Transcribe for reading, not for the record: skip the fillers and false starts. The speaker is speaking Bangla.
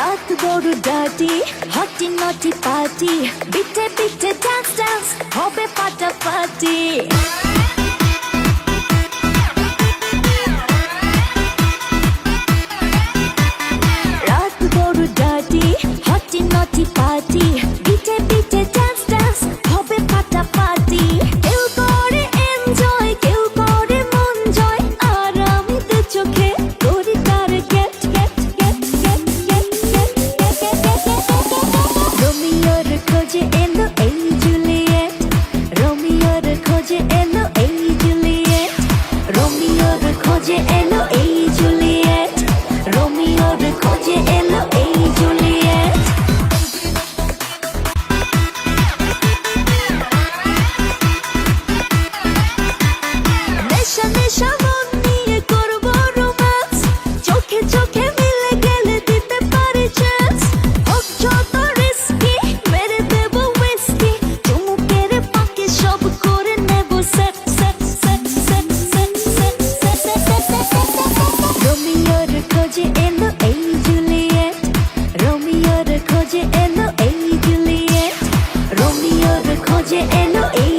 রাত বড় ডাটি হটি নটি পার্টি বিটে বিটে ডান্স ডান্স হবে ফাটাফাটি রাত বড় ডাটি হটি নটি পার্টি বিটে বিটে ডান্স ডান্স হবে ফাটাফাটি কেউ করে এনজয় কেউ করে মন জয় আর আমি তো চোখে করি তার gate gate gate gate gate gate রোমিওর খোঁজে এলো এই জুলিয়েট রোমিওর খোঁজে এলো এই জুলিয়েট রোমিওর খোঁজে এলো এই জুলিয়েট রোমিওর খোঁজে এলো এই জুলিয়েট নেশা নেশা মন নিয়ে করবো রোম্যান্স চোখে চোখে মিলে গেলে দিতে পারি চান্স হোক যত রিস্কি মেরে দেবো উইস্কি চুমুকের পাকে সব করে নেব set set set set set set set রোমিওর খোঁজে এলো এই জুলিয়েট রোমিওর খোঁজে এলো এই জুলিয়েট রোমিওর খোঁজে এলো এই